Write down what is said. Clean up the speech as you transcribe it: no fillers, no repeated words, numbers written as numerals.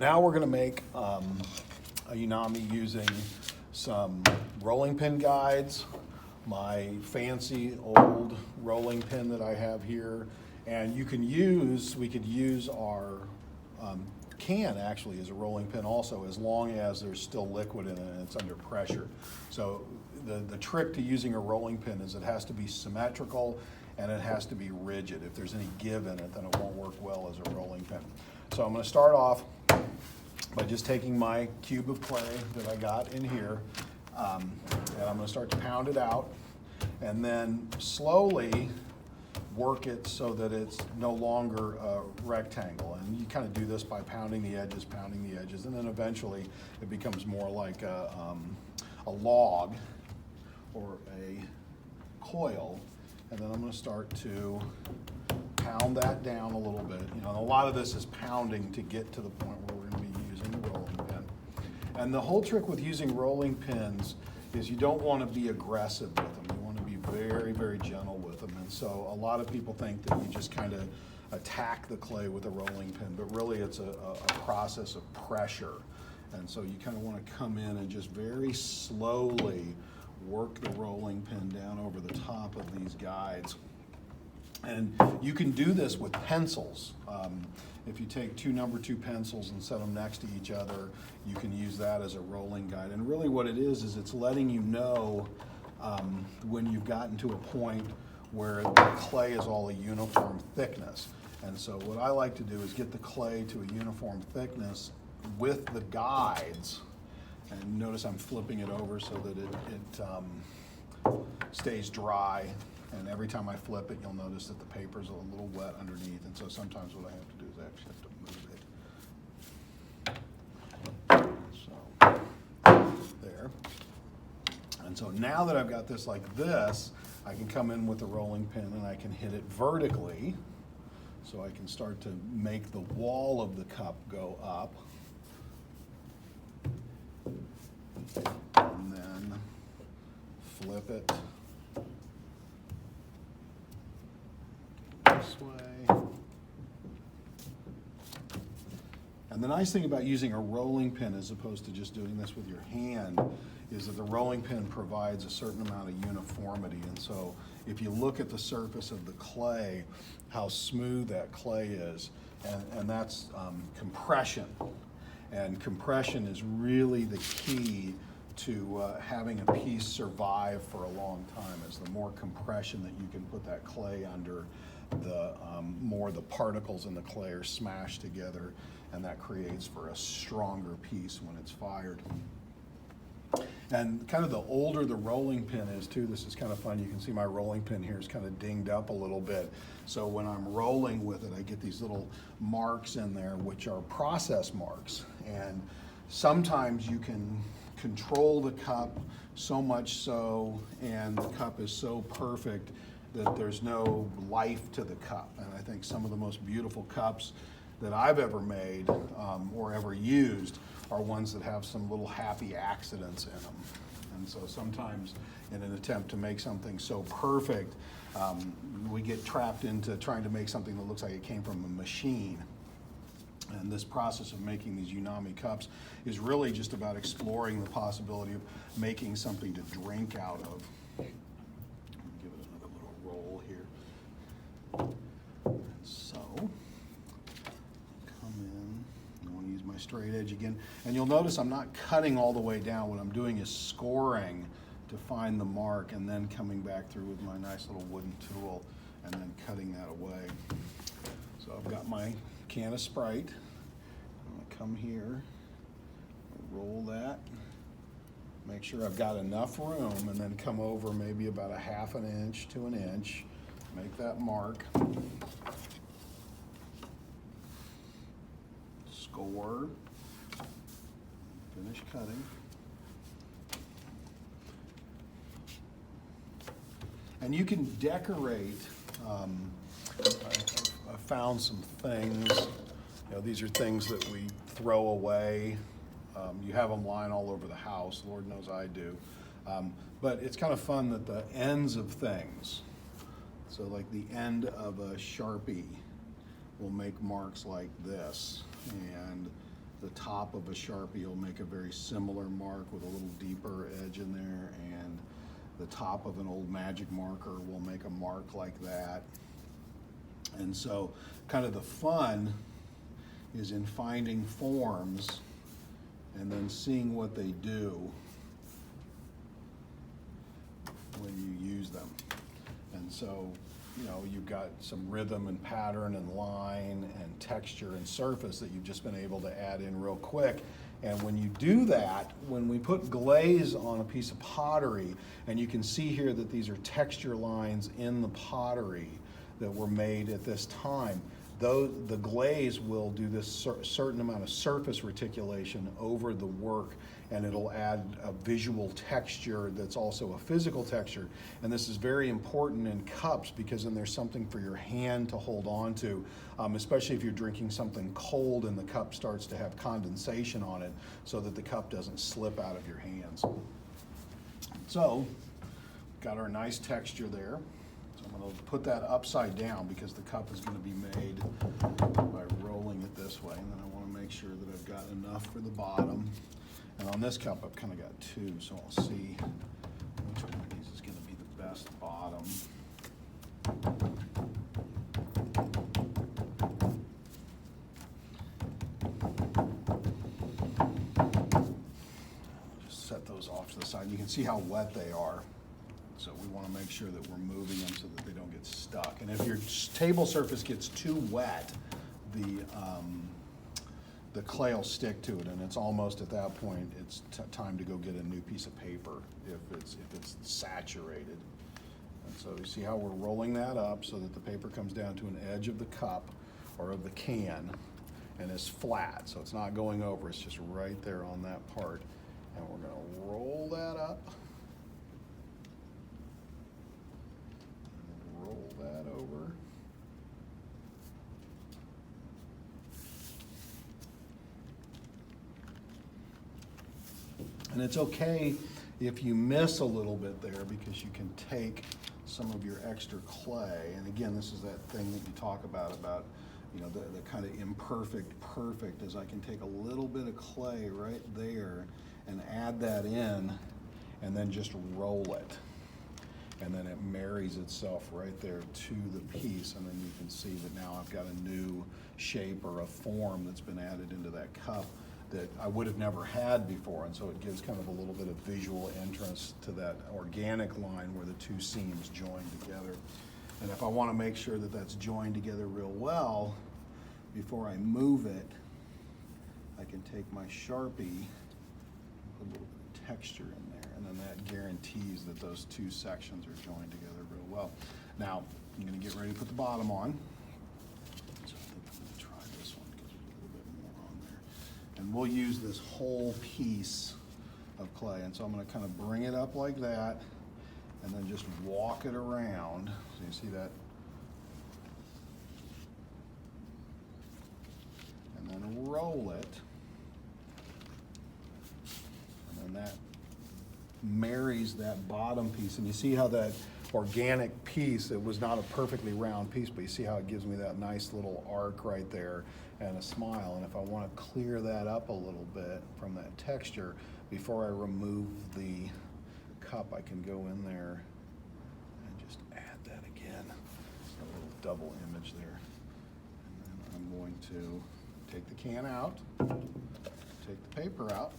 Now we're going to make a Yunomi using some rolling pin guides, my fancy old rolling pin that I have here, and we could use our can actually as a rolling pin also, as long as there's still liquid in it and it's under pressure. So the trick to using a rolling pin is it has to be symmetrical and it has to be rigid. If there's any give in it, then it won't work well as a rolling pin. So I'm going to start off by just taking my cube of clay that I got in here, and I'm going to start to pound it out, and then slowly work it so that it's no longer a rectangle. And you kind of do this by pounding the edges, and then eventually it becomes more like a log or a coil. And then I'm going to start to pound that down a little bit. You know, and a lot of this is pounding to get to the point where we're going to be using the rolling pin. And the whole trick with using rolling pins is you don't want to be aggressive with them. You want to be very, very gentle with them. And so a lot of people think that you just kind of attack the clay with a rolling pin, but really it's a process of pressure. And so you kind of want to come in and just very slowly work the rolling pin down over the top of these guides. And you can do this with pencils. If you take two number 2 pencils and set them next to each other, you can use that as a rolling guide. And really what it is it's letting you know when you've gotten to a point where the clay is all a uniform thickness. And so what I like to do is get the clay to a uniform thickness with the guides. And notice I'm flipping it over so that it stays dry. And every time I flip it, you'll notice that the paper's a little wet underneath. And so sometimes what I have to do is actually have to move it. So, there. And so now that I've got this like this, I can come in with the rolling pin and I can hit it vertically. So I can start to make the wall of the cup go up. And then flip it this way. And the nice thing about using a rolling pin as opposed to just doing this with your hand is that the rolling pin provides a certain amount of uniformity. And so if you look at the surface of the clay, how smooth that clay is, and that's compression. And compression is really the key to having a piece survive for a long time. Is the more compression that you can put that clay under, the more the particles in the clay are smashed together, and that creates for a stronger piece when it's fired. And kind of the older the rolling pin is too, this is kind of fun. You can see my rolling pin here is kind of dinged up a little bit. So when I'm rolling with it, I get these little marks in there, which are process marks. And sometimes you can control the cup so much so, and the cup is so perfect that there's no life to the cup. And I think some of the most beautiful cups that I've ever made or ever used are ones that have some little happy accidents in them. And so sometimes in an attempt to make something so perfect, we get trapped into trying to make something that looks like it came from a machine. And this process of making these Yunomi cups is really just about exploring the possibility of making something to drink out of. Give it another little roll here. So, come in. I want to use my straight edge again. And you'll notice I'm not cutting all the way down. What I'm doing is scoring to find the mark and then coming back through with my nice little wooden tool and then cutting that away. So I've got my can of Sprite. I'm going to come here, roll that, make sure I've got enough room, and then come over maybe about 1/2 inch to 1 inch, make that mark, score, finish cutting. And you can decorate. I found some things. You know, these are things that we throw away. You have them lying all over the house. Lord knows I do. But it's kind of fun that the ends of things, so like the end of a Sharpie will make marks like this. And the top of a Sharpie will make a very similar mark with a little deeper edge in there, and the top of an old magic marker will make a mark like that. And so kind of the fun is in finding forms and then seeing what they do when you use them. And so, you know, you've got some rhythm and pattern and line and texture and surface that you've just been able to add in real quick. And when you do that, when we put glaze on a piece of pottery, and you can see here that these are texture lines in the pottery that were made at this time, though the glaze will do this certain amount of surface reticulation over the work, and it'll add a visual texture that's also a physical texture. And this is very important in cups, because then there's something for your hand to hold on to, especially if you're drinking something cold and the cup starts to have condensation on it, so that the cup doesn't slip out of your hands. So, got our nice texture there. I'm going to put that upside down because the cup is going to be made by rolling it this way. And then I want to make sure that I've got enough for the bottom. And on this cup, I've kind of got two, so I'll see which one of these is going to be the best bottom. Just set those off to the side. You can see how wet they are. So we want to make sure that we're moving them so that they don't get stuck. And if your table surface gets too wet, the clay will stick to it, and it's almost at that point it's time to go get a new piece of paper if it's saturated. And so you see how we're rolling that up so that the paper comes down to an edge of the cup or of the can and is flat, so it's not going over, it's just right there on that part. And we're going to roll that up. Roll that over. And it's okay if you miss a little bit there, because you can take some of your extra clay. And again, this is that thing that you talk about, you know, the kind of imperfect perfect, is I can take a little bit of clay right there and add that in and then just roll it. And then it marries itself right there to the piece, and then you can see that now I've got a new shape or a form that's been added into that cup that I would have never had before. And so it gives kind of a little bit of visual entrance to that organic line where the two seams join together. And if I want to make sure that that's joined together real well, before I move it, I can take my Sharpie, put a little bit of texture in there, and then that guarantees that those two sections are joined together real well. Now, I'm going to get ready to put the bottom on. So I think I'm going to try this one because there's a little bit more on there. And we'll use this whole piece of clay. And so I'm going to kind of bring it up like that and then just walk it around. So you see that? And then roll it. And then that marries that bottom piece. And you see how that organic piece, it was not a perfectly round piece, but you see how it gives me that nice little arc right there and a smile. And if I want to clear that up a little bit from that texture, before I remove the cup, I can go in there and just add that again. A little double image there. And then I'm going to take the can out, take the paper out,